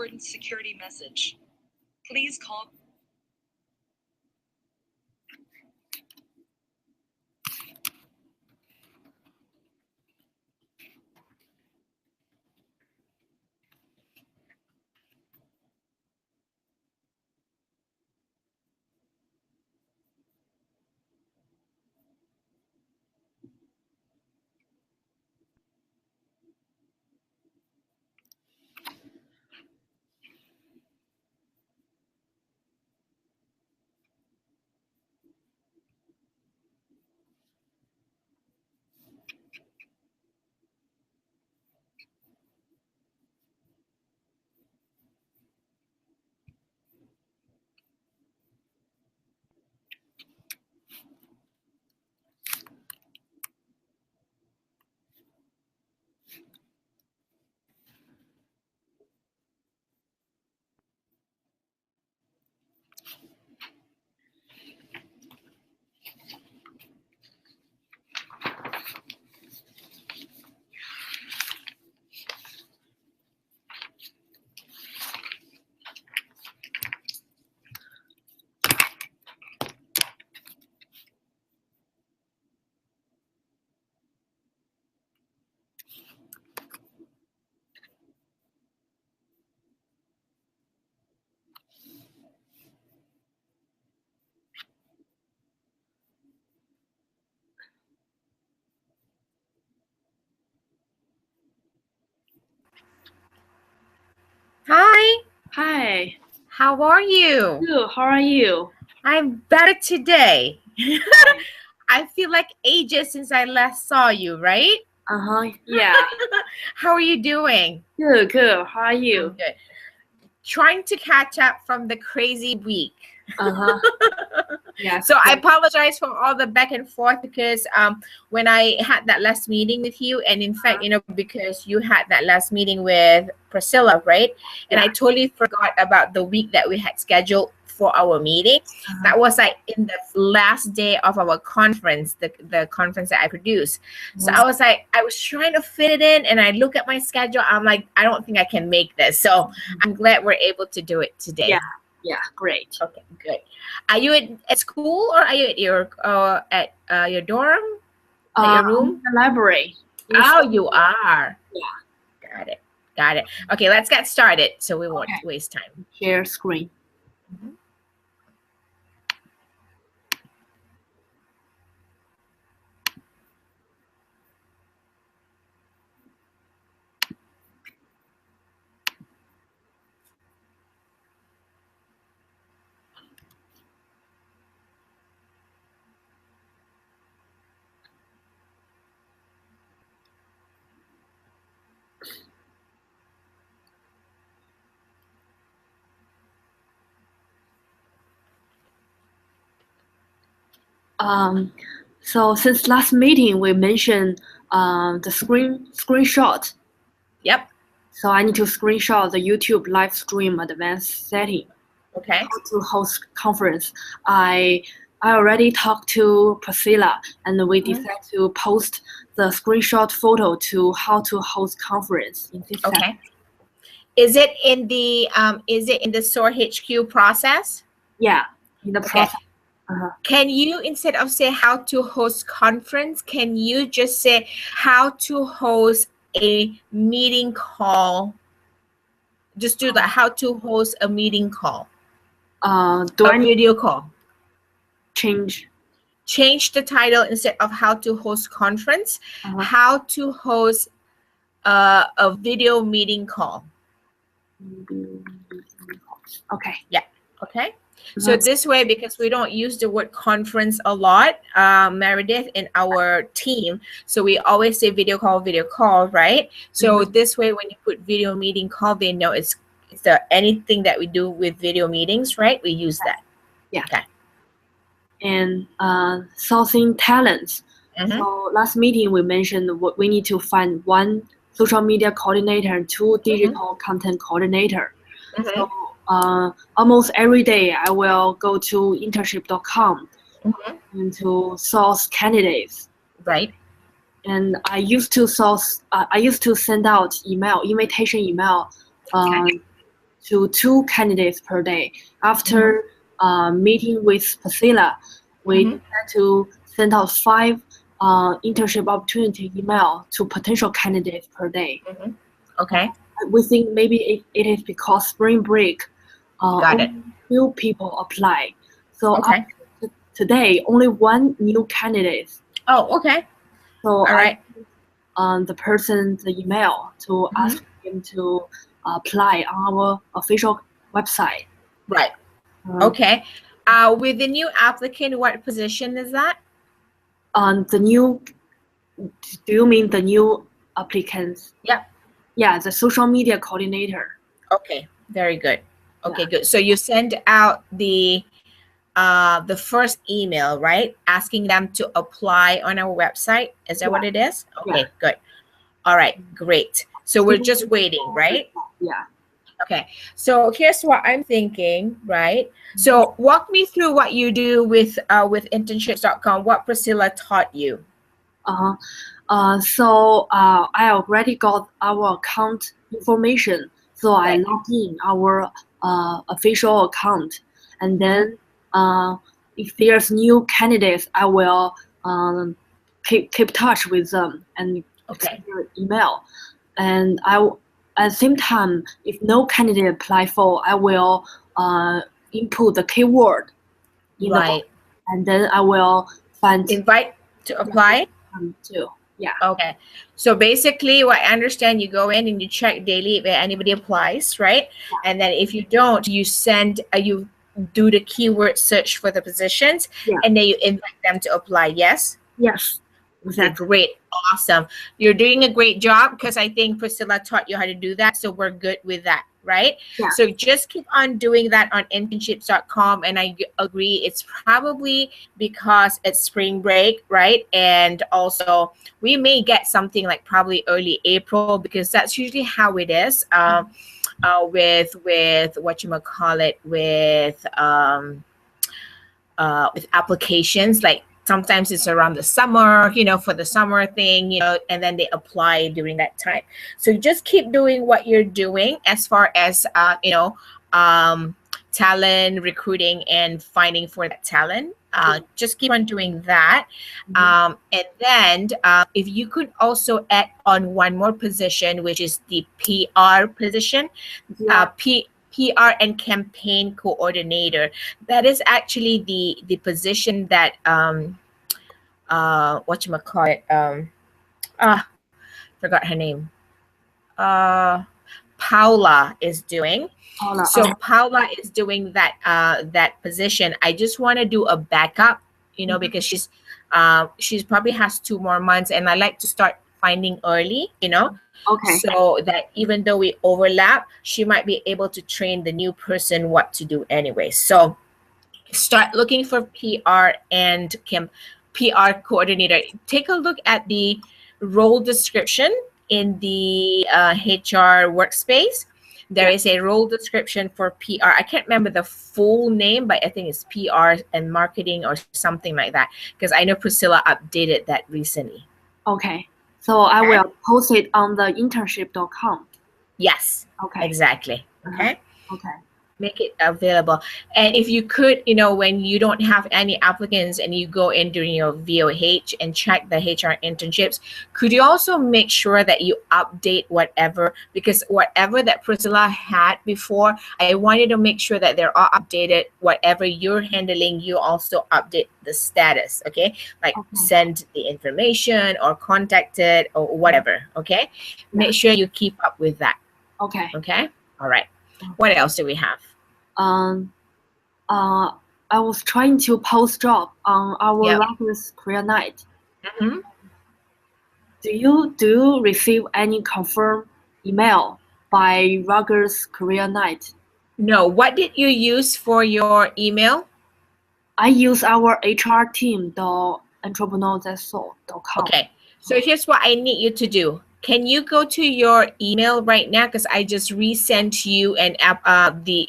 important security message. Please call. Hi. Hi. How are you? Good. How are you? I'm better today. I feel like ages since I last saw you, right? Yeah. How are you doing? Good. Good. How are you? I'm good. Trying to catch up from the crazy week. Yeah. So I apologize for all the back and forth because when I had that last meeting with you, and in fact, because you had that last meeting with Priscilla, right? And I totally forgot about the week that we had scheduled for our meeting. That was like in the last day of our conference, the conference that I produced. So I was like, I was trying to fit it in, and I look at my schedule. I'm like, I don't think I can make this. So I'm glad we're able to do it today. Yeah, great. Okay, good. Are you at school, or are you at your dorm? At your room? The library. Oh, you are. Yeah. Got it. Okay, let's get started so we won't waste time. Share screen. So since last meeting we mentioned the screenshot. Yep. So I need to screenshot the YouTube live stream advanced setting. Okay. How to host conference. I already talked to Priscilla, and we decided to post the screenshot photo to how to host conference in this setting. Is it in the SOAR HQ process? Yeah, in the process. Can you, instead of say how to host conference, can you just say how to host a meeting call? Just do that. How to host a meeting call. Video call. Change the title instead of how to host conference. How to host a video meeting call. Okay. Yeah. Okay. So this way, because we don't use the word conference a lot, Meredith, in our team, so we always say video call, right? So this way, when you put video meeting call, they know it's anything that we do with video meetings, right? We use that. Yeah. Okay. And sourcing talents. So last meeting we mentioned we need to find one social media coordinator and two digital content coordinator. So almost every day I will go to internship.com and to source candidates. Right. And I used to send out invitation email to 2 candidates per day. After meeting with Priscilla, we Mhm. had to send out 5 internship opportunity email to potential candidates per day. Okay, We think maybe it is because spring break, got it. only few people apply. So Okay. today, only 1 new candidate. Oh, okay. So All right. the person's email to ask him to apply on our official website. Right. Um, Okay. With the new applicant, what position is that? The new, do you mean the new applicants? Yep. Yeah, the social media coordinator. Okay. Very good. Okay, Yeah. good. So you send out the first email, right? Asking them to apply on our website. Is that what it is? Okay, good. All right, great. So we're just waiting, right? Yeah. Okay. So here's what I'm thinking, right? So walk me through what you do with internships.com, what Priscilla taught you. So I already got our account information. So I Right. log in our official account, and then if there's new candidates, I will keep touch with them and Okay. their email. And at the same time, if no candidate apply for, I will input the keyword in the box, Right. and then I will find Invite to apply. too. Yeah. Okay. So basically what I understand, you go in and you check daily if anybody applies, right? And then if you don't, you send you do the keyword search for the positions, Yeah. and then you invite them to apply. Yes? Yes. Okay, Exactly. great. Awesome. You're doing a great job because I think Priscilla taught you how to do that. So we're good with that, right? Yeah. So just keep on doing that on internships.com. And I agree, it's probably because it's spring break, right? And also we may get something like probably early April, because that's usually how it is with whatchamacallit, with applications. Like sometimes it's around the summer, for the summer thing, and then they apply during that time. So just keep doing what you're doing as far as talent recruiting and finding for that talent. Just keep on doing that. And then if you could also add on one more position, which is the PR position, PR and campaign coordinator. That is actually the position that whatchamacallit, forgot her name. Paula is doing. So Paula is doing that position. I just want to do a backup, because she's probably has 2 more months, and I like to start finding early, Okay. so that even though we overlap, she might be able to train the new person what to do anyway. So start looking for PR and PR coordinator. Take a look at the role description in the HR workspace. There is a role description for PR. I can't remember the full name, but I think it's PR and marketing or something like that, because I know Priscilla updated that recently. Okay. So I will post it on the internship.com. Yes. Okay. Exactly. Okay. Okay. Make it available. And if you could, when you don't have any applicants and you go in during your VOH and check the HR internships, could you also make sure that you update whatever, because whatever that Priscilla had before, I wanted to make sure that they're all updated. Whatever you're handling, you also update the status, okay? Like send the information or contact it or whatever, okay? Make sure you keep up with that. Okay. Okay? All right. What else do we have? I was trying to post job on our Rutgers Career Night. Do you receive any confirm email by Rutgers Career Night? No. What did you use for your email? I use our HR team, the entrepreneur.com. Okay. So here's what I need you to do. Can you go to your email right now? Because I just resent you an app.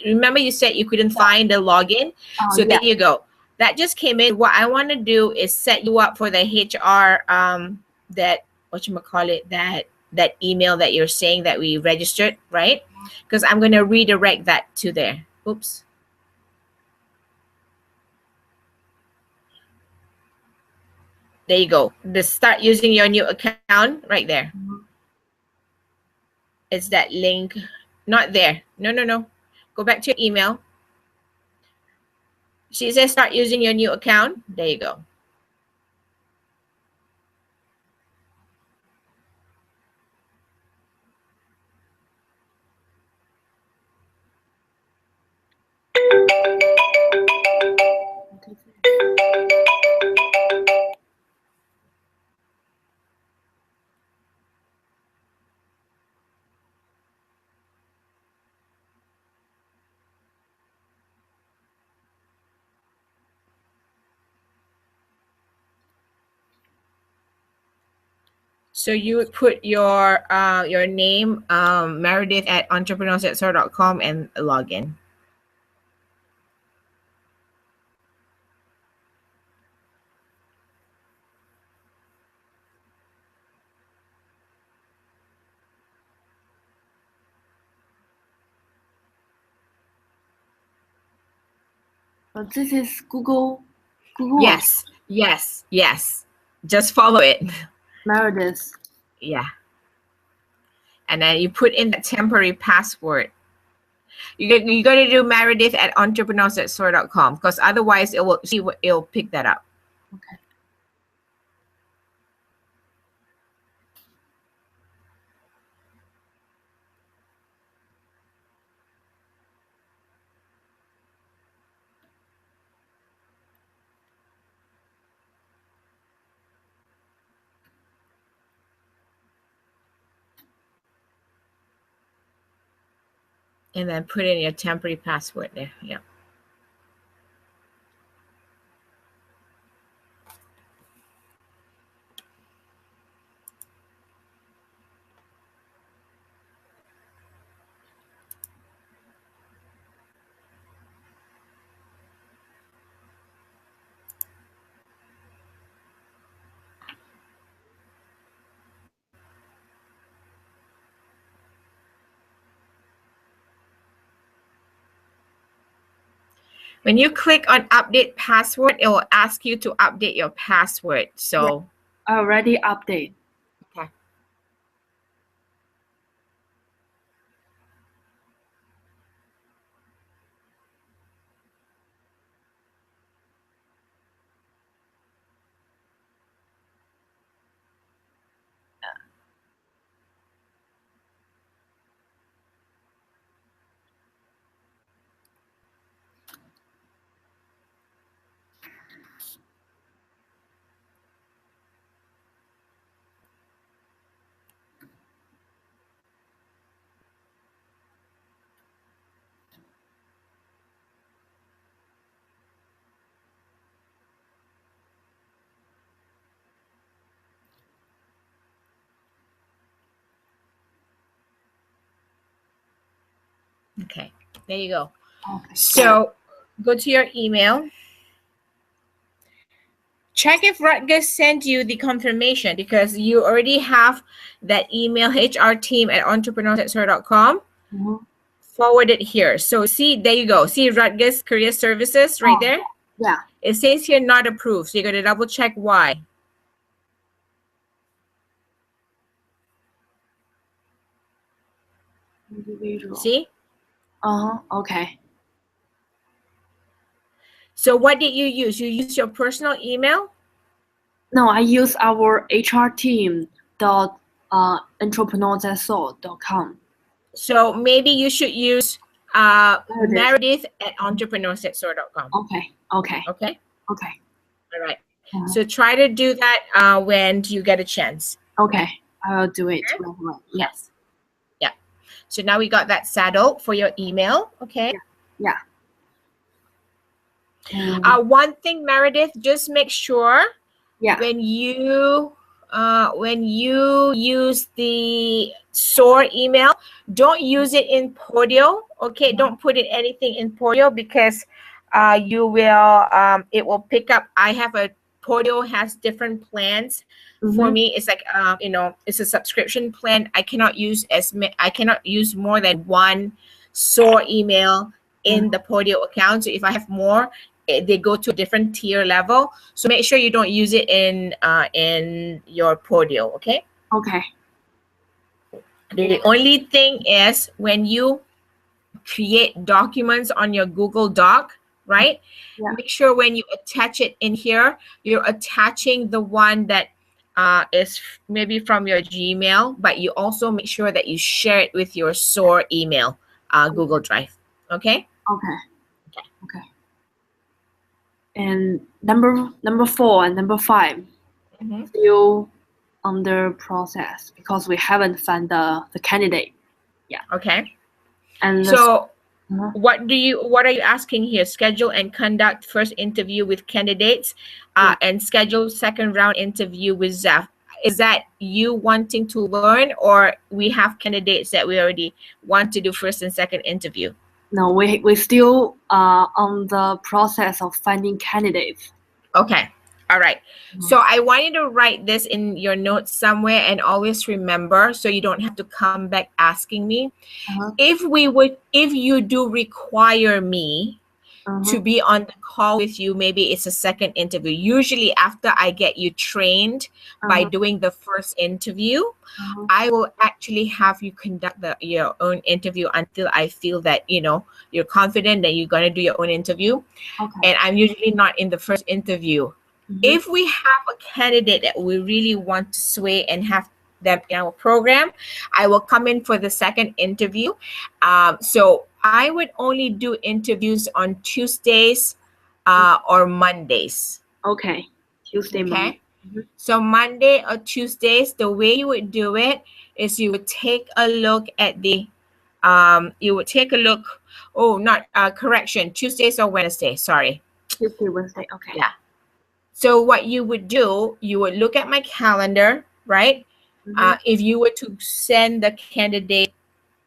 Remember you said you couldn't find the login? So there you go. That just came in. What I want to do is set you up for the HR that email that you're saying that we registered, right? because I'm going to redirect that to there. Oops. There you go. Just start using your new account right there. It's that link. Not there. No. Go back to your email. She says start using your new account. There you go. So you would put your name, Meredith at entrepreneursatsoar.com and log in. But this is Google. Yes. Just follow it. Meredith. Yeah. And then you put in the temporary password. You got to do Meredith at entrepreneursatsoar.com, because otherwise it'll pick that up. Okay. And then put in your temporary password there. Yeah. When you click on update password, it will ask you to update your password. So I already update. Okay. Okay, there you go. Okay. So go to your email. Check if Rutgers sent you the confirmation, because you already have that email, hrteam@entrepreneursatsoar.com. Forward it here. So see, there you go. See Rutgers Career Services right there? Yeah. It says here not approved. So you're going to double check why. Individual. See? Okay. So what did you use? You used your personal email? No, I use our HR team entrepreneursatsoar.com. So maybe you should use Meredith at entrepreneursatsoar.com. Okay. Okay? Okay. All right. So try to do that when you get a chance. Okay. I will do it. Okay. Yes. Yeah. So now we got that settled for your email. Okay. Yeah. One thing, Meredith, just make sure Yeah. when you use the SOAR email, don't use it in Podio. Okay, don't put in anything in Podio, because you will it will pick up. I have a Podio has different plans. For Mhm. me, it's like it's a subscription plan. I cannot use I cannot use more than one SOAR email in the Podio account. So if I have more, they go to a different tier level. So make sure you don't use it in your Podio. Okay. Okay. The only thing is when you create documents on your Google Doc, right? Yeah. Make sure when you attach it in here, you're attaching the one that is maybe from your Gmail, but you also make sure that you share it with your SOAR email, Google Drive. Okay? Okay. Okay. And number 4 and number 5 Mhm. still under process because we haven't found the candidate. Okay. And So Uh-huh. what are you asking here? Schedule and conduct first interview with candidates and schedule second round interview with Zeph. Is that you wanting to learn, or we have candidates that we already want to do first and second interview? no, we still on the process of finding candidates. Okay. All right. So I want you to write this in your notes somewhere and always remember so you don't have to come back asking me. Uh-huh. If you do require me Uh-huh. to be on the call with you, maybe it's a second interview. Usually after I get you trained by Uh-huh. doing the first interview, Uh-huh. I will actually have you conduct your own interview until I feel that, you're confident that you're going to do your own interview. Okay. And I'm usually not in the first interview. Mhm. If we have a candidate that we really want to sway and have them in our program, I will come in for the second interview. So I would only do interviews on Tuesdays or Mondays. Okay. Tuesday, Monday. Okay. Mhm. So Monday or Tuesdays, the way you would do it is you would take a look at correction, Tuesdays or Wednesday, sorry. Tuesday, Wednesday. Okay. Yeah. So what you would do, you would look at my calendar, right? Mhm. If you were to send the candidate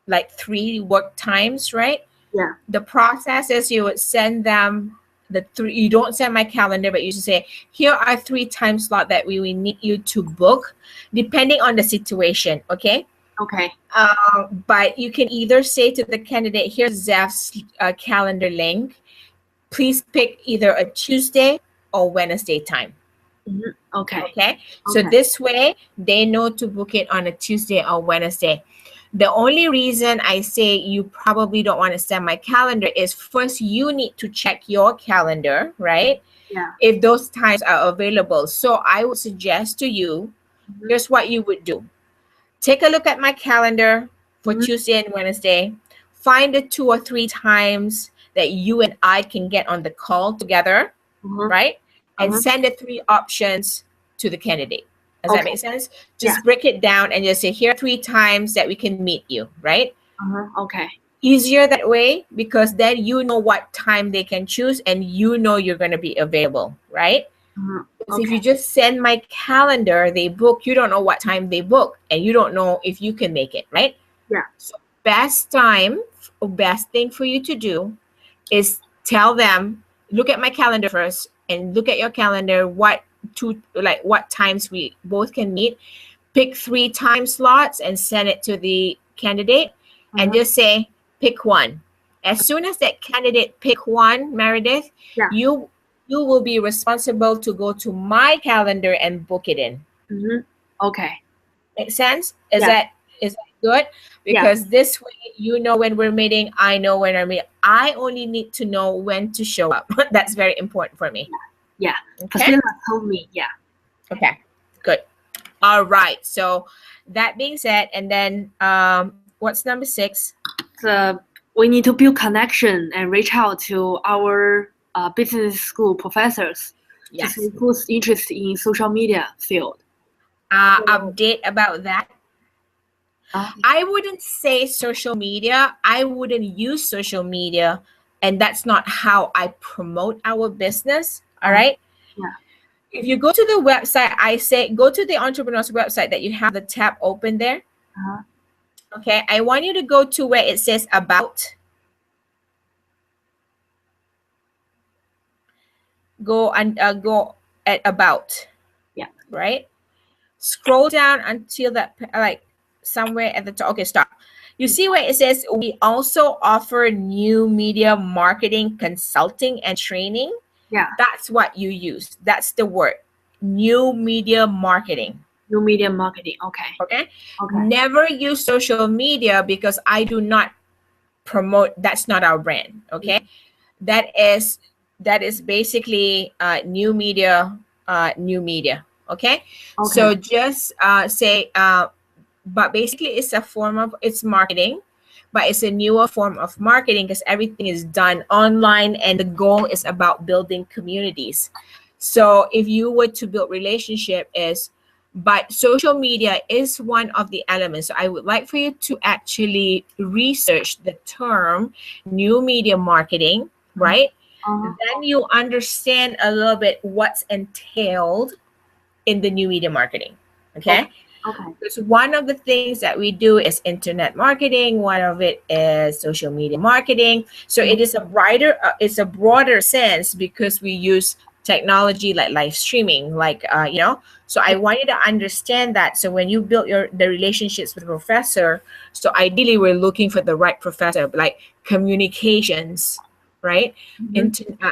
like 3 work times, right? Yeah. The process is you would send them the 3. You don't send my calendar, but you should say, here are 3 time slots that we need you to book, depending on the situation. Okay. Okay. But you can either say to the candidate, here's Zeph's calendar link. Please pick either a Tuesday or Wednesday time. Mhm. Okay. Okay. So Okay. this way they know to book it on a Tuesday or Wednesday. The only reason I say you probably don't want to send my calendar is first you need to check your calendar, right? Yeah. If those times are available. So I would suggest to you, Mhm. here's what you would do. Take a look at my calendar for Mhm. Tuesday and Wednesday. Find the 2 or 3 times that you and I can get on the call together, Mhm. right? And Uh-huh. send the 3 options to the candidate. Does that Okay. make sense? Just Yeah. break it down and just say, here are 3 times that we can meet you, right? Uh-huh. Okay. Easier that way because then you know what time they can choose and you know you're going to be available, right? Uh-huh. Because if Okay. you just send my calendar, they book, you don't know what time they book and you don't know if you can make it, right? Yeah. So best thing for you to do is tell them, look at my calendar first and look at your calendar, what times we both can meet. Pick 3 time slots and send it to the candidate and Uh-huh. just say, pick one. As soon as that candidate pick one, Meredith, Yeah. you will be responsible to go to my calendar and book it in. Mhm. Okay. Make sense? Is Yeah. that good? Yeah. Because this way you know when we're meeting, I know when I'm meeting. I only need to know when to show up. That's very important for me. Yeah. Okay. Priscilla told me. Yeah. Okay. Good. All right. So that being said, and then what's number 6? We need to build connection and reach out to our business school professors to Yes. see who's interested in social media field. Update about that. Uh, I wouldn't say social media. I wouldn't use social media, and that's not how I promote our business. All right. Yeah. If you go to the website, I say go to the entrepreneur's website that you have the tab open there. Uh-huh. Okay. I want you to go to where it says about. Go at about. Yeah. Right? Scroll down until that, like somewhere at the top. Okay, stop. You see where it says we also offer new media marketing consulting and training? Yeah. That's what you use. That's the word. New media marketing. New media marketing. Okay. Okay? Okay. Never use social media because I do not promote, that's not our brand. Okay? That is basically new media. Okay? So just say but basically it's a form of, it's marketing, but it's a newer form of marketing because everything is done online and the goal is about building communities. So if you were to build relationship is, but social media is one of the elements. So I would like for you to actually research the term new media marketing, right? Then you understand a little bit what's entailed in the new media marketing. Okay. Okay. Because one of the things that we do is internet marketing. One of it is social media marketing. So it is a it's a broader sense because we use technology like live streaming, like So I want you to understand that. So when you build the relationships with the professor, so ideally we're looking for the right professor, like communications, right?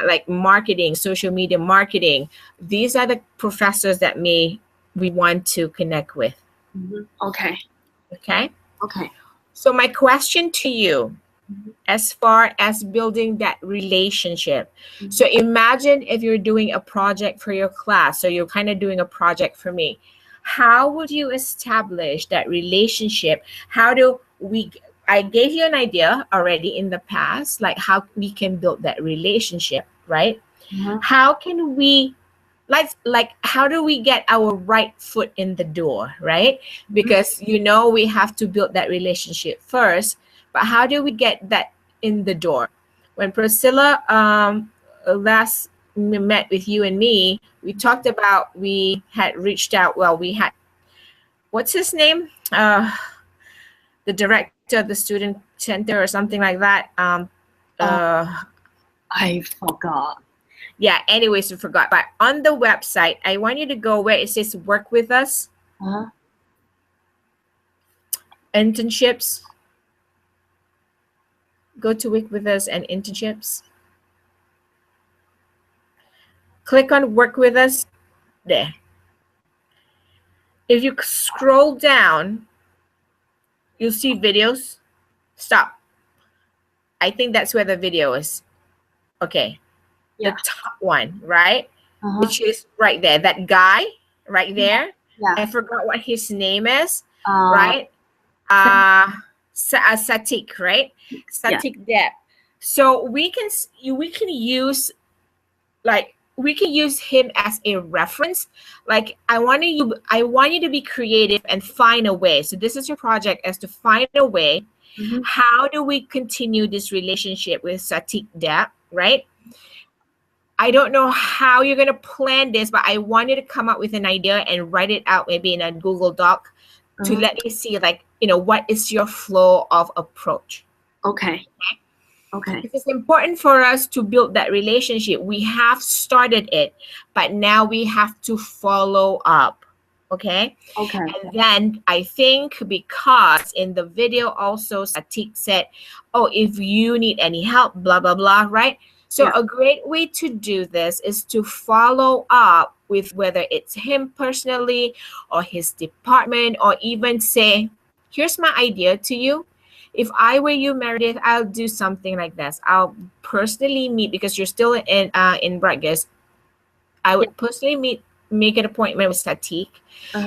Like marketing, social media marketing. These are the professors that we want to connect with. Okay. Okay. Okay. So my question to you, as far as building that relationship. So imagine if you're doing a project for your class, so you're kind of doing a project for me. How would you establish that relationship? I gave you an idea already in the past, like how we can build that relationship, right? How can we how do we get our right foot in the door, right? Because we have to build that relationship first, but how do we get that in the door? When Priscilla last met with you and me, we talked about, we had reached out, we had, what's his name, the director of the student center or something like that. I forgot. Yeah, anyways, we forgot. But on the website, I want you to go where it says work with us. Internships. Go to work with us and internships. Click on work with us there. If you scroll down, you'll see videos. Stop. I think that's where the video is. Okay. Yeah. The top one, right? Which is right there. That guy right there. Yeah. I forgot what his name is. Right? Satik, right? Satik Deb. So we can use, like, we can use him as a reference. Like, I want you to be creative and find a way. So this is your project, as to find a way. How do we continue this relationship with Satik Deb, right? I don't know how you're going to plan this, but I want you to come up with an idea and write it out maybe in a Google Doc to let me see, like, what is your flow of approach. Okay. Okay. It's important for us to build that relationship. We have started it, but now we have to follow up. Okay. Okay. And then I think, because in the video also Satik said, oh, if you need any help, blah, blah, blah, right? So a great way to do this is to follow up with, whether it's him personally or his department, or even say, here's my idea to you. If I were you, Meredith, I'll do something like this. I'll personally meet, because you're still in Rutgers. I would personally make an appointment with Satik.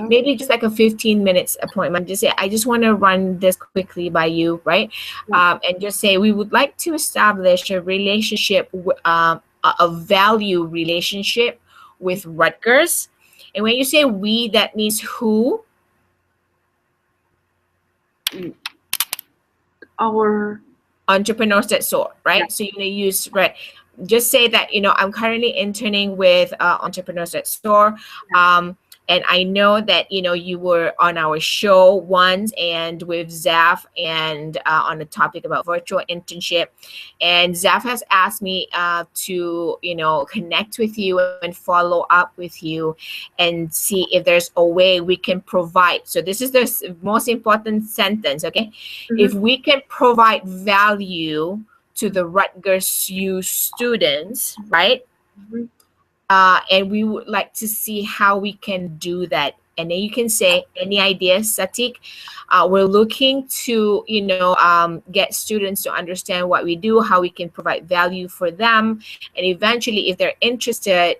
Maybe just like a 15 minutes appointment. Just say, I just want to run this quickly by you, right? And just say, we would like to establish a relationship, a value relationship with Rutgers. And when you say we, that means who? Our entrepreneurs that soar, right? So you're gonna use, right? Just say that, I'm currently interning with entrepreneurs that soar. And I know that, you were on our show once and with Zaf and on a topic about virtual internship. And Zaf has asked me to, connect with you and follow up with you and see if there's a way we can provide. So this is the most important sentence, okay? If we can provide value to the Rutgers U students, right? And we would like to see how we can do that. And then you can say, any ideas, Satik? We're looking to, get students to understand what we do, how we can provide value for them. And eventually, if they're interested,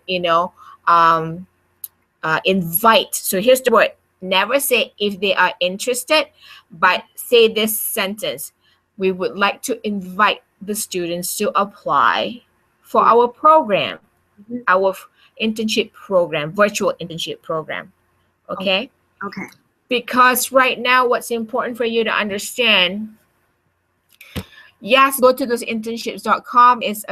invite. So here's the word. Never say if they are interested, but say this sentence. We would like to invite the students to apply for our program. Our internship program, virtual internship program. Okay? Okay. Because right now, what's important for you to understand, yes, go to those internships.com. It's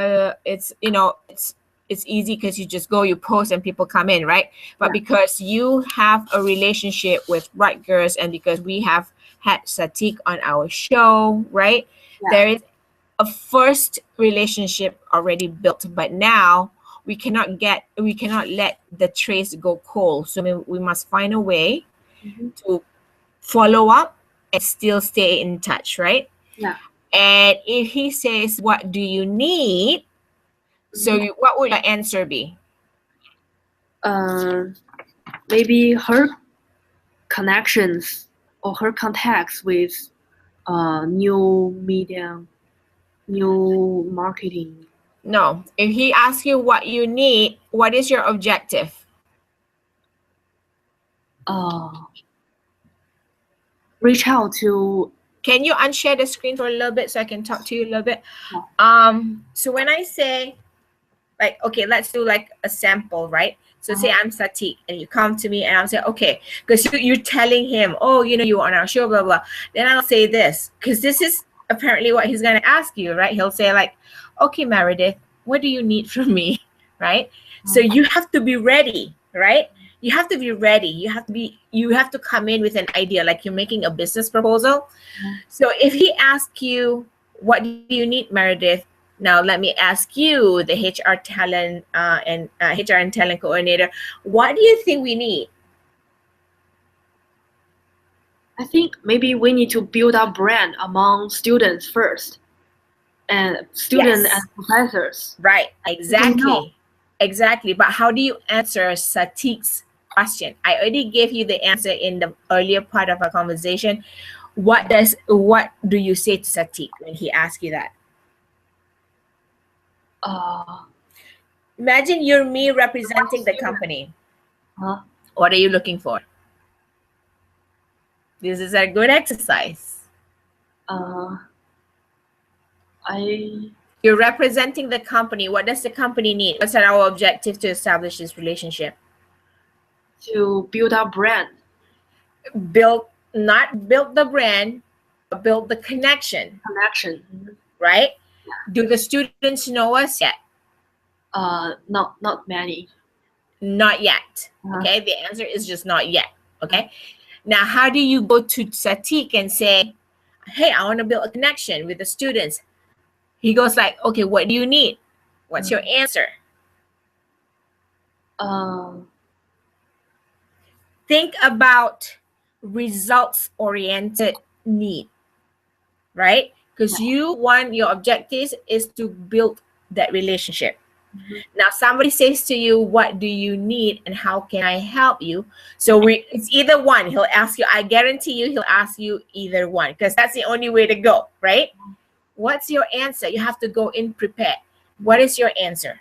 easy because you just go, you post, and people come in, right? But because you have a relationship with Rutgers and because we have had Satik on our show, right? Yeah. There is a first relationship already built, but now we cannot let the trace go cold. So we must find a way to follow up and still stay in touch, right? Yeah. And if he says, what do you need? So what would your answer be? Maybe her connections or her contacts with new media, new marketing. No. If he asks you what you need, what is your objective? Reach out to. Can you unshare the screen for a little bit so I can talk to you a little bit? So when I say, like, okay, let's do like a sample, right? So say I'm Satik and you come to me and I'll say, okay, because you're telling him, oh, you were on our show, blah, blah. Then I'll say this, because this is apparently what he's going to ask you, right? He'll say like, okay, Meredith, what do you need from me, right? So you have to be ready, right? You have to be ready. You have to come in with an idea, like you're making a business proposal. So if he asks you, what do you need, Meredith? Now let me ask you, the HR talent and HR and talent coordinator, what do you think we need? I think maybe we need to build our brand among students first, and students and professors. Right, exactly. But how do you answer Satik's question? I already gave you the answer in the earlier part of our conversation. What do you say to Satik when he asks you that? Imagine you're me representing the company. What are you looking for? This is a good exercise. You're representing the company. What does the company need? What's our objective to establish this relationship? To build our brand. Not build the brand, but build the connection. Right? Do the students know us yet? Not many. Not yet. Okay, the answer is just not yet. Okay, now how do you go to Satik and say, hey, I want to build a connection with the students? He goes like, okay, what do you need? What's your answer? Think about results-oriented need, right? Because your objective is to build that relationship. Now somebody says to you, what do you need and how can I help you? So it's either one. He'll ask you, I guarantee you he'll ask you either one, because that's the only way to go, right? What's your answer? You have to go in prepared. What is your answer?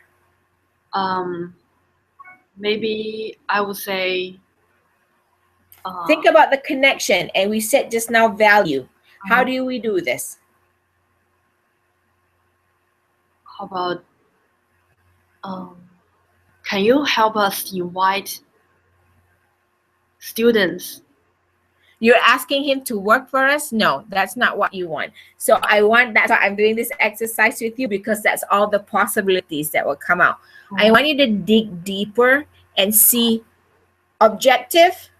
Maybe I would say, think about the connection, and we said just now value. How do we do this? How about, can you help us invite students? You're asking him to work for us? No, that's not what you want. So that's why I'm doing this exercise with you, because that's all the possibilities that will come out. I want you to dig deeper and see objective,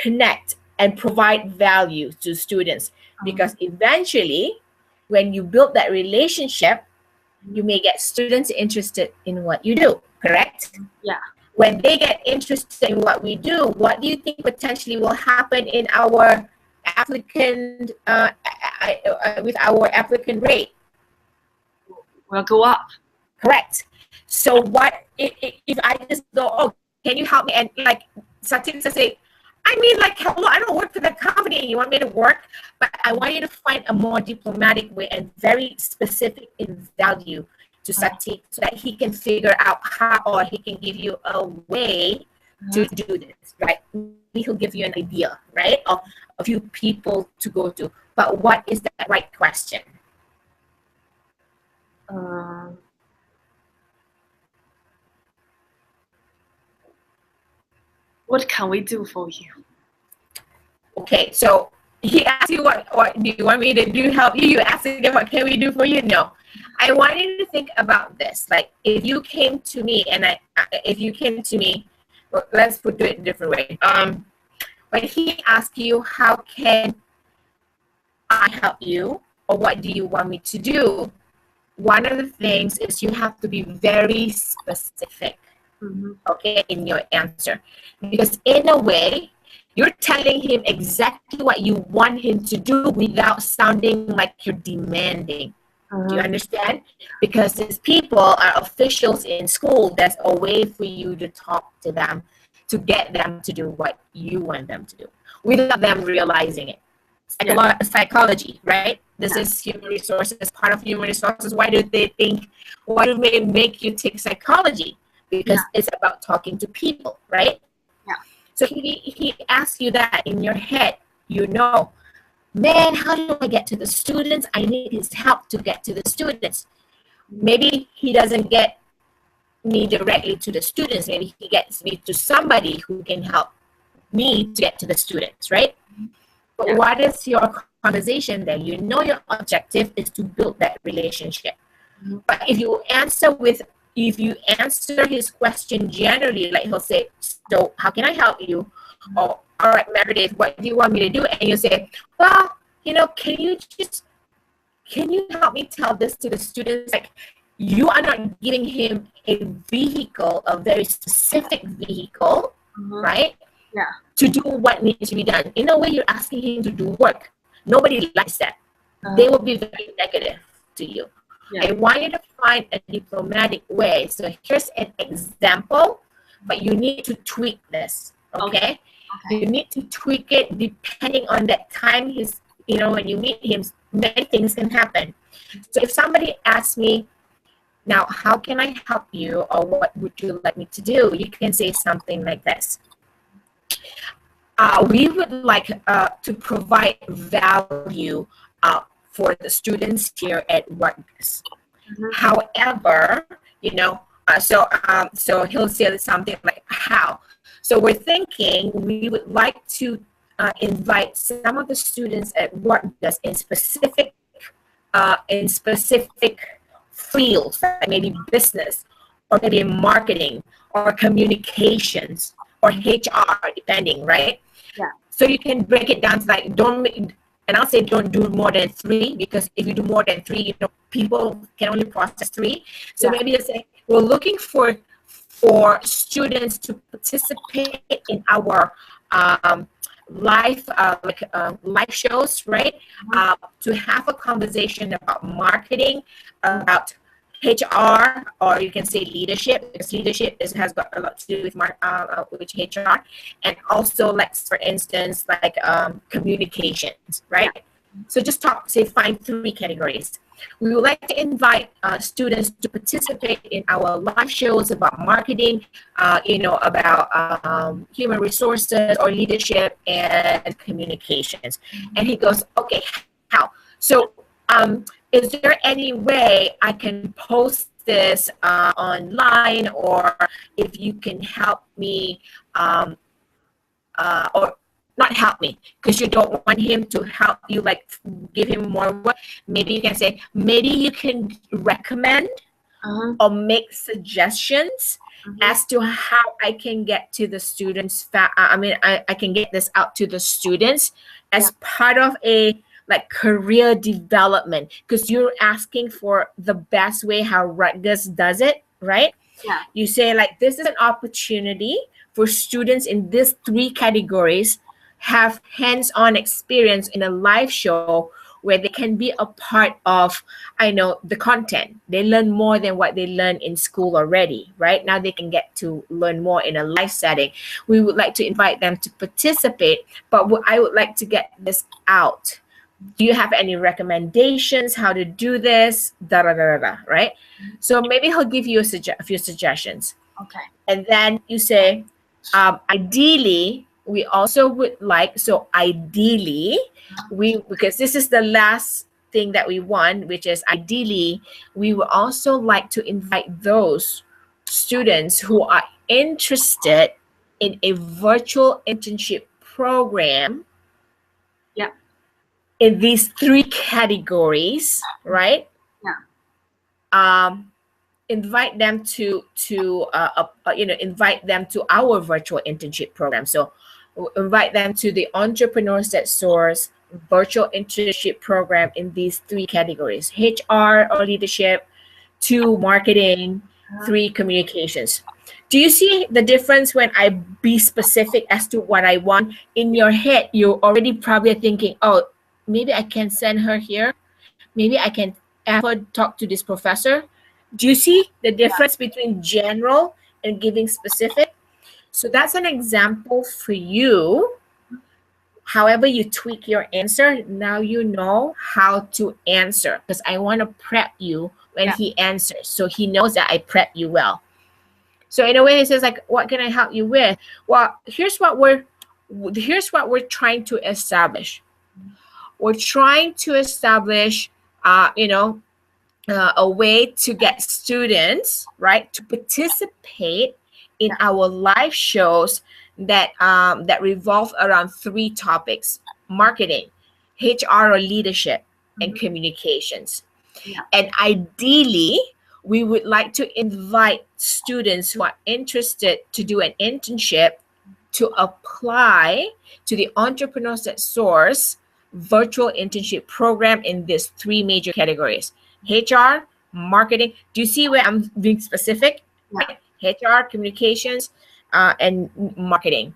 connect, and provide value to students. Because eventually, when you build that relationship, you may get students interested in what you do, correct? Yeah. When they get interested in what we do, what do you think potentially will happen in our applicant with our applicant rate? Will go up. Correct. So what if I just go, oh, can you help me? And like Satin say, I mean, like, hello, I don't work for the company. You want me to work, but I want you to find a more diplomatic way and very specific in value to Satin so that he can figure out how, or he can give you a way to do this, right? He'll give you an idea, right, of a few people to go to. But what is that right question? What can we do for you? Okay, so he asked you what do you want me to do, help you? You asked him what can we do for you? No. I want you to think about this. Like, if you came to me well, let's put it a different way. When he asked you, how can I help you, or what do you want me to do? One of the things is you have to be very specific, okay, in your answer. Because in a way, you're telling him exactly what you want him to do without sounding like you're demanding. Do you understand? Because these people are officials in school. There's a way for you to talk to them, to get them to do what you want them to do without them realizing it. Psychology, right? This is human resources, part of human resources. Why do they make you take psychology? Because it's about talking to people, right? Yeah. So he asks you that in your head, you know, man, how do I get to the students? I need his help to get to the students. Maybe he doesn't get me directly to the students. Maybe he gets me to somebody who can help me to get to the students, right? But what is your conversation then? You know your objective is to build that relationship. But if you answer his question generally, like he'll say, so how can I help you? Or, all right, Meredith, what do you want me to do? And you say, well, you know, can you help me tell this to the students? Like, you are not giving him a vehicle, a very specific vehicle, right? Yeah. To do what needs to be done. In a way, you're asking him to do work. Nobody likes that. They will be very negative to you. I want you to find a diplomatic way. So here's an example, but you need to tweak this, okay? You need to tweak it depending on that time. When you meet him, many things can happen. So if somebody asks me, now, how can I help you, or what would you like me to do? You can say something like this. We would like to provide value for the students here at Rutgers. However, so he'll say something like, how? So we're thinking we would like to invite some of the students at Rutgers in specific fields, like maybe business, or maybe marketing, or communications, or HR, depending, right? Yeah. So you can break it down to like, and I'll say don't do more than 3, because if you do more than 3, people can only process 3. So maybe you say, we're looking for students to participate in our live shows, right? To have a conversation about marketing, about HR, or you can say leadership, because leadership has got a lot to do with HR, and also, like, for instance, like communications, right? So just find 3 categories. We would like to invite students to participate in our live shows about marketing, about human resources or leadership and communications. And he goes, okay, how? So is there any way I can post this online, or if you can help me, or not help me, because you don't want him to help you, like give him more work. Maybe you can say, maybe you can recommend or make suggestions Mhm. as to how I can get to the students. I can get this out to the students as part of a like career development, because you're asking for the best way how Rutgers does it, right? Yeah. You say like, this is an opportunity for students in these 3 categories have hands-on experience in a live show where they can be a part of, I know, the content. They learn more than what they learn in school already, right? Now they can get to learn more in a live setting. We would like to invite them to participate, but I would like to get this out. Do you have any recommendations how to do this? Da da da da, da, right? So maybe he'll give you a few suggestions. Okay. And then you say, ideally, we also would like, so ideally, because this is the last thing that we want, which is ideally, we would also like to invite those students who are interested in a virtual internship program. Yeah. In these 3 categories, right? Yeah. Invite them to invite them to our virtual internship program. So invite them to the Entrepreneurs That Soars virtual internship program in these 3 categories: HR or leadership, 2 marketing, 3 communications. Do you see the difference when I be specific as to what I want? In your head, you're already probably thinking, oh, maybe I can send her here. Maybe I can have her talk to this professor. Do you see the difference between general and giving specific? So that's an example for you. However you tweak your answer, now you know how to answer, because I want to prep you when he answers, so he knows that I prep you well. So in a way, he says like, what can I help you with? Well, here's what we're trying to establish. We're trying to establish, a way to get students, right, to participate in our live shows that revolve around 3 topics: marketing, HR or leadership, and communications. Yeah. And ideally, we would like to invite students who are interested to do an internship to apply to the Entrepreneurs That Soars virtual internship program in these 3 major categories: HR, marketing. Do you see where I'm being specific? Yeah. HR, communications, and marketing.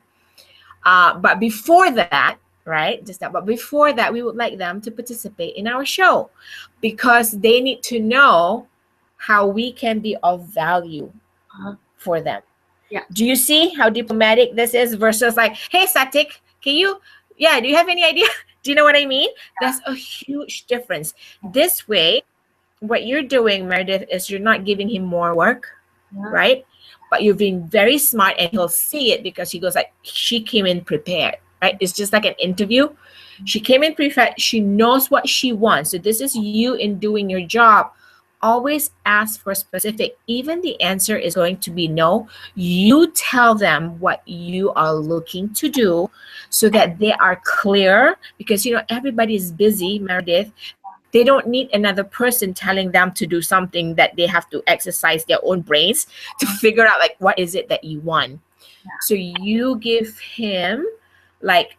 But before that, right? But before that, we would like them to participate in our show, because they need to know how we can be of value for them. Yeah. Do you see how diplomatic this is versus like, hey, Satik, do you have any idea? Do you know what I mean? Yeah. That's a huge difference. This way, what you're doing, Meredith, is you're not giving him more work, right? But you're being very smart, and he'll see it because he goes like, she came in prepared, right? It's just like an interview. She came in prepared. She knows what she wants. So this is you in doing your job. Always ask for specific. Even the answer is going to be no. You tell them what you are looking to do so that they are clear, because everybody is busy, Meredith. They don't need another person telling them to do something that they have to exercise their own brains to figure out like, what is it that you want. So you give him like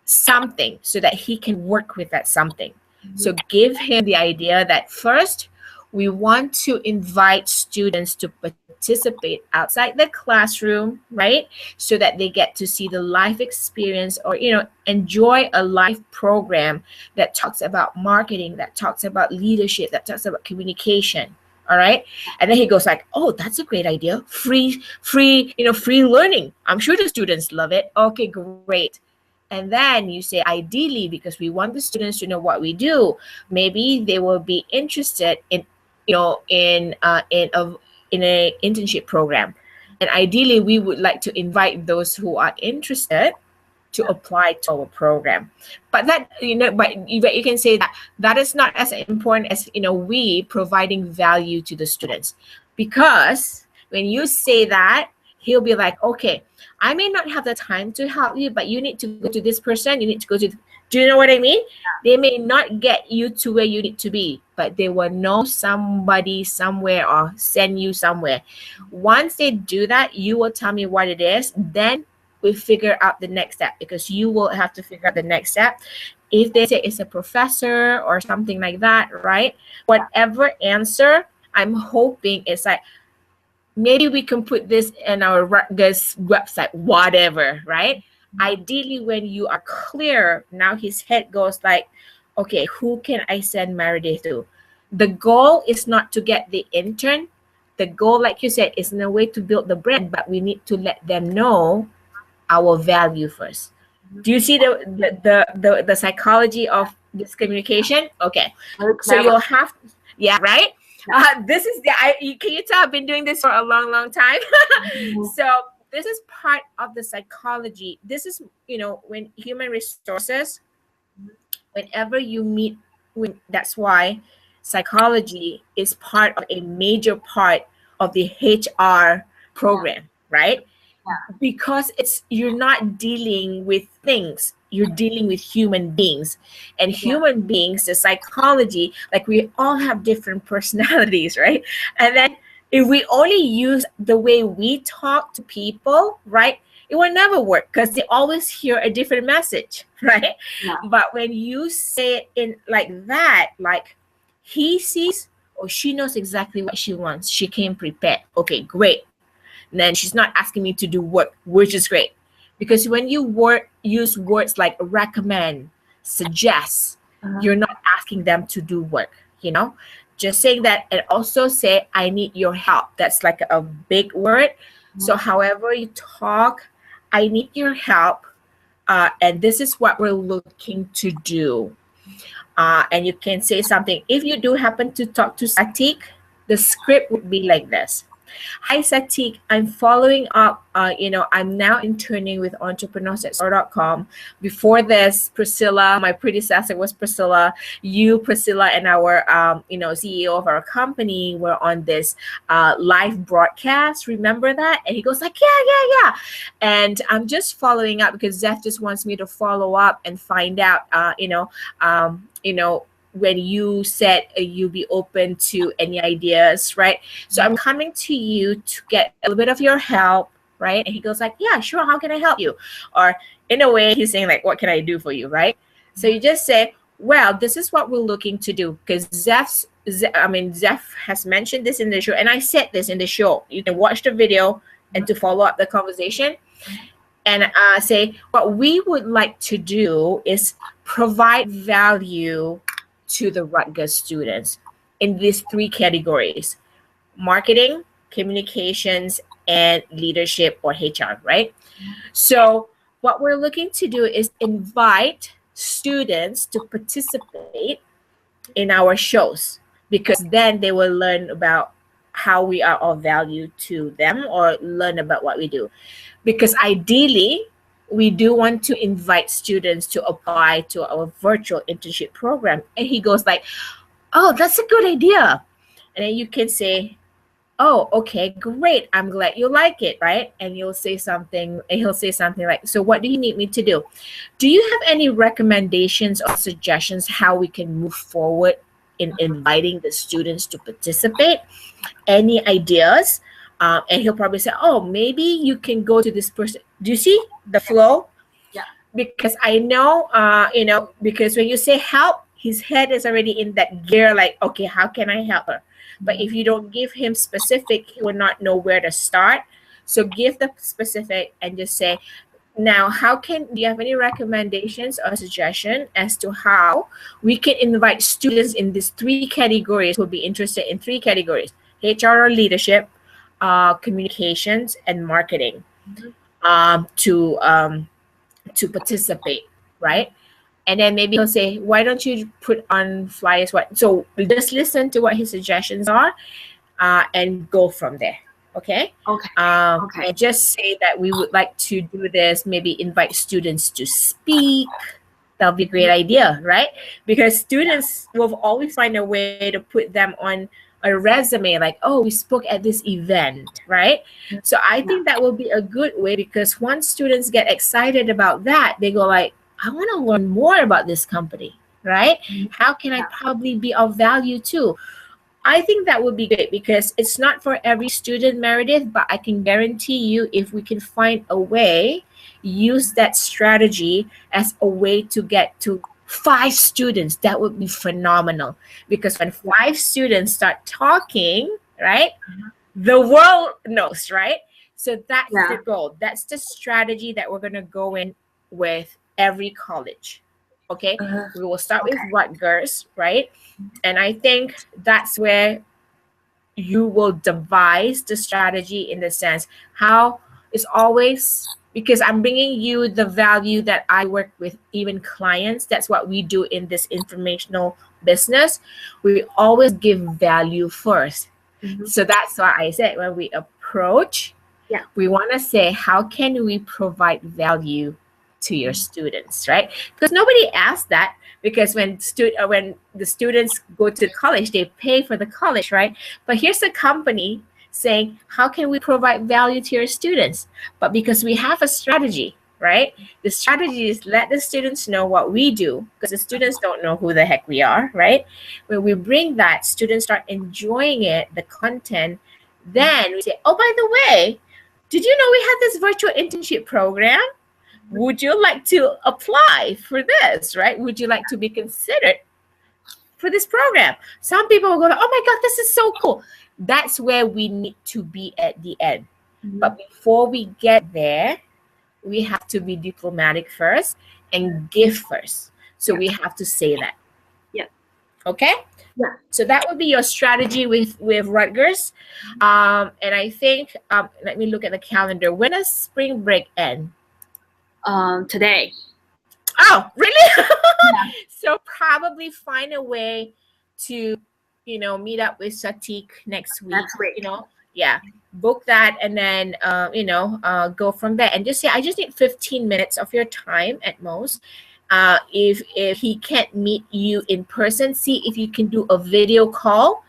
something so that he can work with that something. So give him the idea that first, we want to invite students to participate outside the classroom, right? So that they get to see the life experience, or, enjoy a live program that talks about marketing, that talks about leadership, that talks about communication. All right. And then he goes like, oh, that's a great idea. Free learning. I'm sure the students love it. Okay, great. And then you say, ideally, because we want the students to know what we do, maybe they will be interested in in a internship program. And ideally, we would like to invite those who are interested to apply to our program. But that, but you can say that is not as important as, we providing value to the students. Because when you say that, he'll be like, okay, I may not have the time to help you, but you need to go to this person, you need to go to Do you know what I mean? They may not get you to where you need to be, but they will know somebody somewhere or send you somewhere. Once they do that, you will tell me what it is. Then we figure out the next step, because you will have to figure out the next step. If they say it's a professor or something like that, right? Whatever answer, I'm hoping it's like, maybe we can put this in our Rutgers website, whatever, right? Ideally, when you are clear, now his head goes like, okay, who can I send Meredith to? The goal is not to get the intern. The goal, like you said, is in a way to build the brand, but we need to let them know our value first. Do you see the psychology of this communication? Okay, so you'll have, yeah, right? This is can you tell I've been doing this for a long time? So this is part of the psychology. This is, when human resources, whenever you meet, that's why psychology is part of a major part of the HR program, right? Because you're not dealing with things, you're dealing with human beings. And human beings, the psychology, like we all have different personalities, right? And then if we only use the way we talk to people, right, it will never work, because they always hear a different message, right? But when you say it in like that, like he sees or she knows exactly what she wants, she came prepared, okay, great. And then she's not asking me to do work, which is great. Because when you use words like recommend, suggest, you're not asking them to do work, just saying that. And also say, I need your help. That's like a big word. So however you talk, I need your help. And this is what we're looking to do. And you can say something. If you do happen to talk to Satik, the script would be like this. Hi, Satik. I'm following up. I'm now interning with entrepreneurs@soar.com. Before this, Priscilla, my predecessor was Priscilla. Priscilla, and our, CEO of our company were on this live broadcast. Remember that? And he goes like, yeah. And I'm just following up because Zeph just wants me to follow up and find out, when you said you'll be open to any ideas, right? So I'm coming to you to get a little bit of your help, right? And he goes like, yeah, sure, how can I help you? Or in a way, he's saying like, what can I do for you, right? So you just say, well, this is what we're looking to do, because Zeph has mentioned this in the show, and I said this in the show. You can watch the video and to follow up the conversation. And say, what we would like to do is provide value to the Rutgers students in these 3 categories: marketing, communications, and leadership or HR, right? So what we're looking to do is invite students to participate in our shows, because then they will learn about how we are of value to them, or learn about what we do. Because ideally, we do want to invite students to apply to our virtual internship program. And he goes like, oh, that's a good idea. And then you can say, oh, okay, great. I'm glad you like it, right? And you'll say something, and he'll say something like, so what do you need me to do? Do you have any recommendations or suggestions how we can move forward in inviting the students to participate? Any ideas? And he'll probably say, oh, maybe you can go to this person. Do you see the flow? Yeah. Because I know, because when you say help, his head is already in that gear, like, okay, how can I help her? But if you don't give him specific, he will not know where to start. So give the specific and just say, now, do you have any recommendations or suggestion as to how we can invite students in these 3 categories who will be interested in 3 categories: HR or leadership, communications, and marketing, to participate, right? And then maybe he'll say, why don't you put on flyers? So just listen to what his suggestions are, and go from there. Okay. Okay. And just say that we would like to do this, maybe invite students to speak. That'll be a great idea, right? Because students will always find a way to put them on a resume, like, oh, we spoke at this event, right? So I think that will be a good way, because once students get excited about that, they go like, I want to learn more about this company, right? How can I probably be of value too? I think that would be great because it's not for every student, Meredith, but I can guarantee you if we can find a way, use that strategy as a way to get to 5 students, that would be phenomenal. Because when 5 students start talking, right, the world knows, right? So that's the goal. That's the strategy that we're going to go in with every college. Okay, we will start with Rutgers, right? And I think that's where you will devise the strategy in the sense how it's always, because I'm bringing you the value that I work with, even clients. That's what we do in this informational business. We always give value first. So that's why I said when we approach, we want to say, how can we provide value to your students, right? Because nobody asks that, because when the students go to college, they pay for the college, right? But here's a company saying, how can we provide value to your students? But because we have a strategy, right? The strategy is let the students know what we do, because the students don't know who the heck we are, right? When we bring that, students start enjoying it, the content, then we say, oh, by the way, did you know we have this virtual internship program? Would you like to apply for this, right? Would you like to be considered for this program? Some people will go, oh my God, this is so cool. That's where we need to be at the end. But before we get there, we have to be diplomatic first and give first. So we have to say that. Okay? So that would be your strategy with Rutgers. And I think, let me look at the calendar. When does spring break end? Today. Oh, really? So probably find a way to, meet up with Satik next week. That's great. Book that and then, go from there and just say, I just need 15 minutes of your time at most. If he can't meet you in person, see if you can do a video call.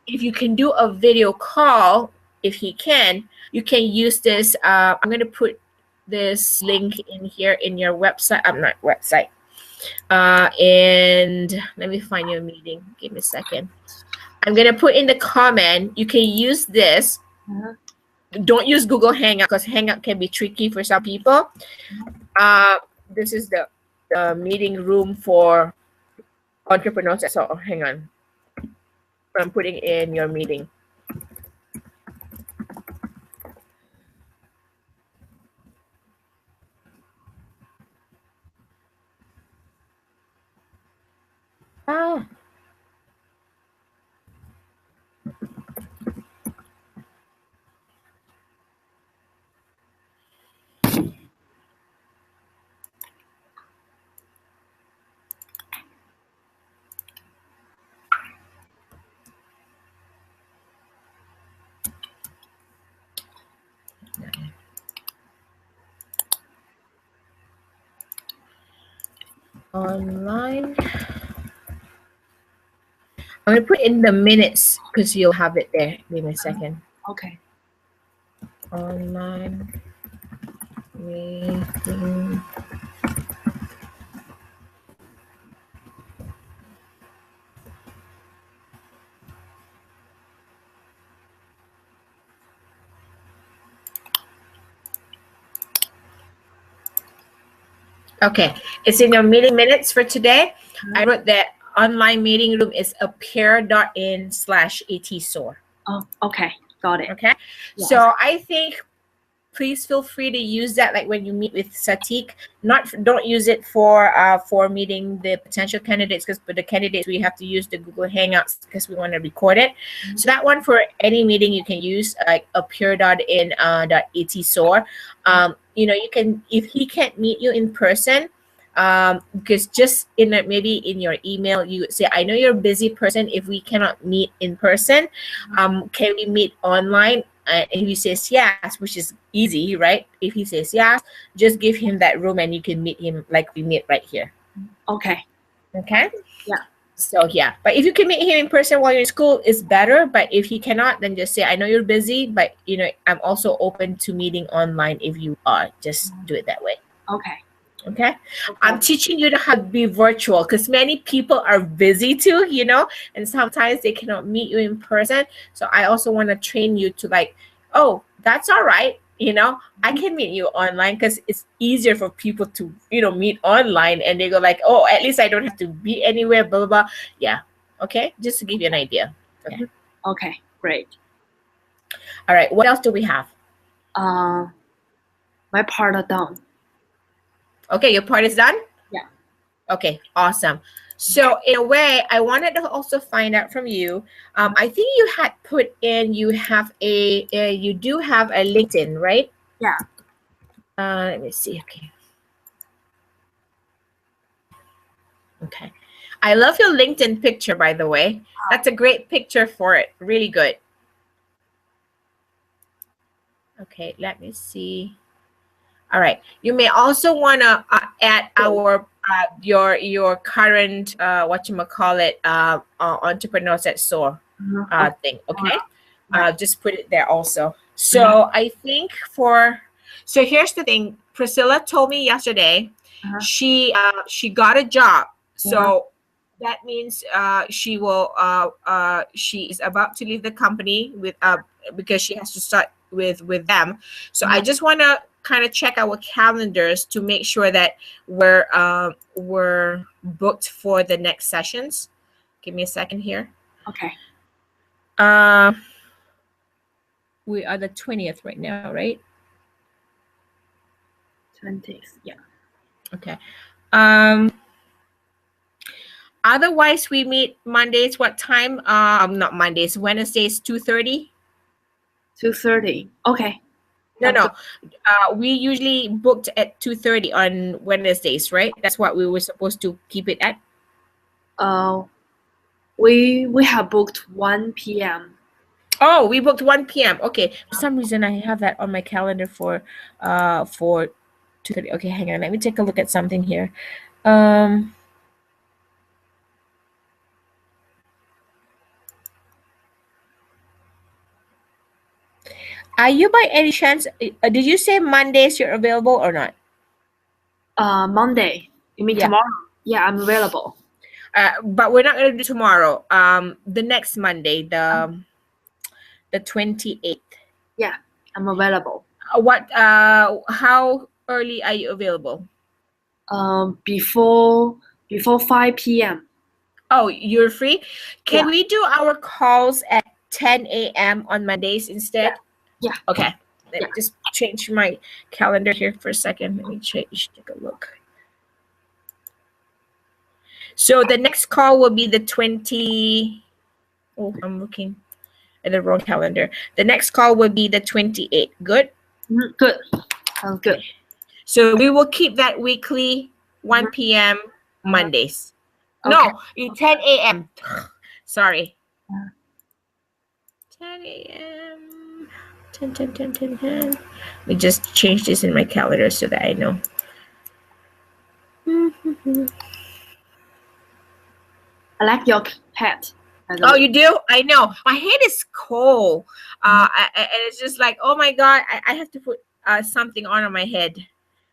If you can do a video call, if he can, you can use this. I'm going to put this link in here in your website. I'm not website. And let me find your meeting. Give me a second. I'm going to put in the comment. You can use this. Don't use Google Hangout because Hangout can be tricky for some people. This is the meeting room for entrepreneurs. So hang on. I'm putting in your meeting. Online. I'm going to put in the minutes because you'll have it there. Give me a second. Okay. Online meeting. Okay, it's in your meeting minutes for today. I wrote that online meeting room is appear.in/ATSOAR. Oh, okay. Got it. Okay. So I think please feel free to use that, like when you meet with Satik. Don't use it for meeting the potential candidates, because for the candidates we have to use the Google Hangouts because we want to record it. So that one for any meeting you can use like appear.in.ATSOAR. You can, if he can't meet you in person, because just maybe in your email you say, I know you're a busy person, if we cannot meet in person, can we meet online? And if he says yes, which is easy, right? If he says yes, just give him that room and you can meet him like we meet right here. Okay. Okay? Yeah. So yeah, but if you can meet him in person while you're in school, it's better. But if he cannot, then just say, I know you're busy, but I'm also open to meeting online if you are. Just do it that way. Okay. Okay. I'm teaching you how to be virtual because many people are busy too, and sometimes they cannot meet you in person. So I also want to train you to like, oh, that's all right. I can meet you online because it's easier for people to, meet online and they go like, oh, at least I don't have to be anywhere, blah, blah, blah. Yeah. Okay. Just to give you an idea. Okay. Okay, great. All right. What else do we have? My part are done. Okay. Your part is done? Yeah. Okay. Awesome. So in a way, I wanted to also find out from you. I think you had put in, you do have a LinkedIn, right? Yeah. Let me see. Okay. Okay. I love your LinkedIn picture, by the way. That's a great picture for it. Really good. Okay. Let me see. All right. You may also want to add our your current whatchamacallit entrepreneurs at SOAR thing. Okay. Just put it there also. So I think so here's the thing. Priscilla told me yesterday she got a job. So that means she is about to leave the company with because she has to start with them. So I just want to kind of check our calendars to make sure that we're booked for the next sessions. Give me a second here. Okay. We are the 20th right now, right? 20th, yeah. Okay. Otherwise, we meet Mondays. What time? Not Mondays. Wednesdays, 2:30. 2:30. Okay. No. We usually booked at 2:30 on Wednesdays, right? That's what we were supposed to keep it at. We have booked 1 p.m. Oh, we booked 1 p.m. Okay. For some reason, I have that on my calendar for 2:30. Okay, hang on. Let me take a look at something here. Are you by any chance? Did you say Mondays you're available or not? Monday. You mean tomorrow? Yeah, I'm available. But we're not gonna do tomorrow. The next Monday, the 28th. Yeah, I'm available. How early are you available? Before 5 p.m. Oh, you're free? Can we do our calls at 10 a.m. on Mondays instead? Yeah. Okay. Let me just change my calendar here for a second. Let me take a look. So the next call will be the 20. Oh, I'm looking at the wrong calendar. The next call will be the 28th. Good? Good. Sounds good. So we will keep that weekly 1 p.m. Mondays. Okay. No, 10 a.m. Sorry. 10 a.m. 10. Let me just change this in my calendar so that I know. I like your hat. Oh, you do? I know. My head is cold. And it's just like, oh my God, I have to put something on my head.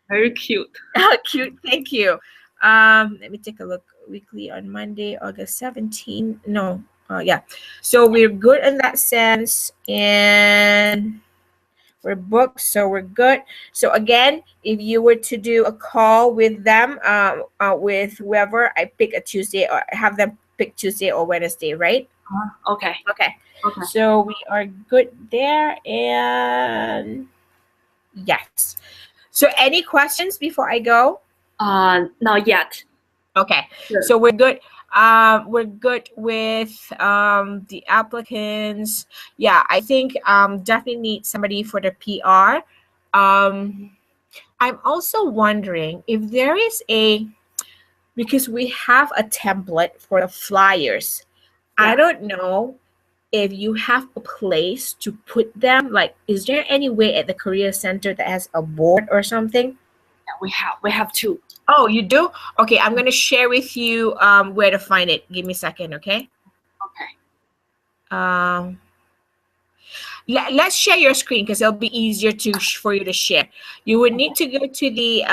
Very cute. Cute. Thank you. Let me take a look. Weekly on Monday, August 17. No. Yeah. So we're good in that sense. And we're booked, so we're good. So again, if you were to do a call with them, with whoever, I pick a Tuesday or have them pick Tuesday or Wednesday, right? Okay. So we are good there, and yes. So any questions before I go? Not yet. Okay. Sure. So we're good. We're good with the applicants. Yeah, I think definitely need somebody for the PR. I'm also wondering if there is because we have a template for the flyers. I don't know if you have a place to put them. Like, is there any way at the Career Center that has a board or something? Yeah, we have two. Oh, you do? Okay, I'm gonna share with you where to find it. Give me a second, okay? Okay. let's share your screen because it'll be easier for you to share. You would need to go to the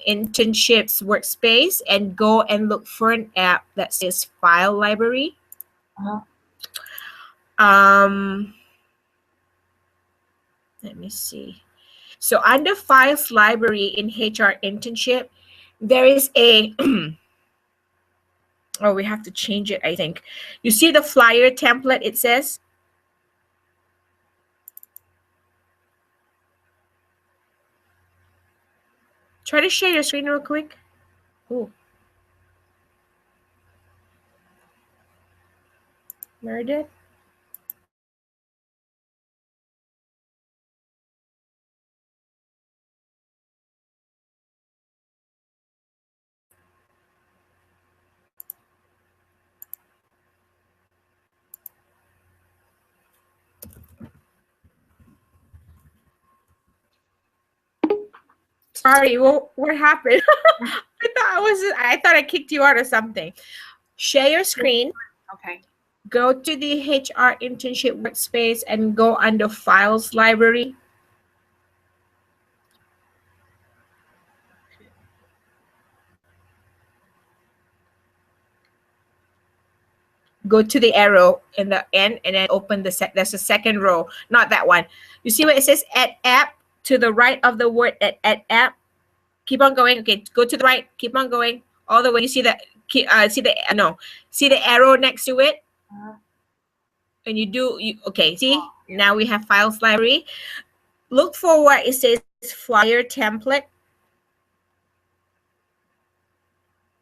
internships workspace and go and look for an app that says File Library. Let me see. So under Files Library in HR Internship, there is a oh, we have to change it, I think. You see the flyer template, it says? Try to share your screen real quick. Ooh. Meredith? Sorry, what happened? I thought I kicked you out or something. Share your screen. Okay. Go to the HR Internship workspace and go under Files Library. Go to the arrow in the end and then open there's a second row, not that one. You see what it says Add App to the right of the word Add App? Keep on going. Okay, go to the right. Keep on going all the way. You see that? See the arrow next to it? And okay, see? Now we have Files Library. Look for where it says Flyer Template.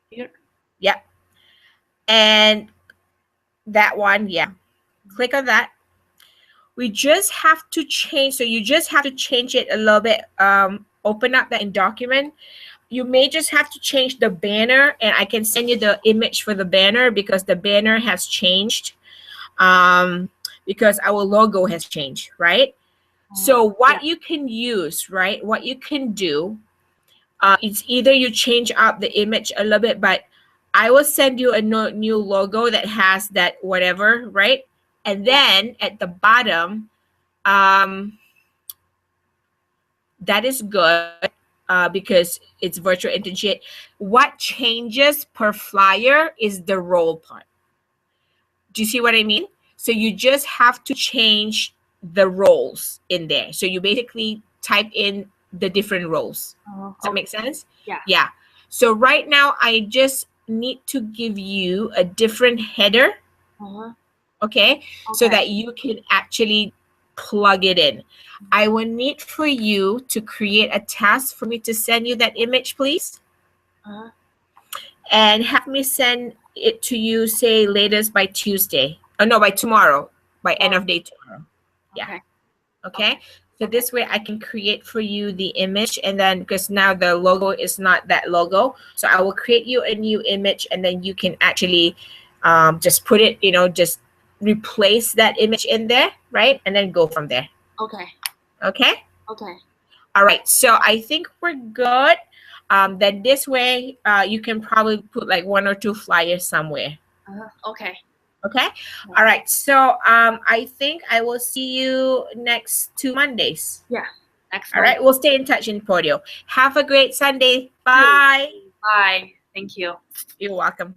Here? Yeah. And that one, yeah. Click on that. We just have to change, so you just have to change it a little bit. Open up that in document. You may just have to change the banner, and I can send you the image for the banner because the banner has changed. Because our logo has changed, right? So what you can use, right? What you can do, it's either you change up the image a little bit, but I will send you a new logo that has that whatever, right? And then at the bottom, that is good because it's virtual internship. What changes per flyer is the role part. Do you see what I mean? So you just have to change the roles in there. So you basically type in the different roles. Does that make sense? Yeah. Yeah. So right now, I just need to give you a different header. Okay? So that you can actually plug it in. I will need for you to create a task for me to send you that image, please. And have me send it to you, say, latest by Tuesday. Oh, no, by tomorrow. By end of day tomorrow. Yeah. Okay? So this way I can create for you the image, and then because now the logo is not that logo, so I will create you a new image, and then you can actually just put it, just replace that image in there, right? And then go from there. Okay. Okay? Okay. All right. So I think we're good. Then this way, you can probably put like 1 or 2 flyers somewhere. Okay. Okay. All right. So I think I will see you next 2 Mondays. Yeah. Next. All right. We'll stay in touch in Podio. Have a great Sunday. Bye. Bye. Thank you. You're welcome.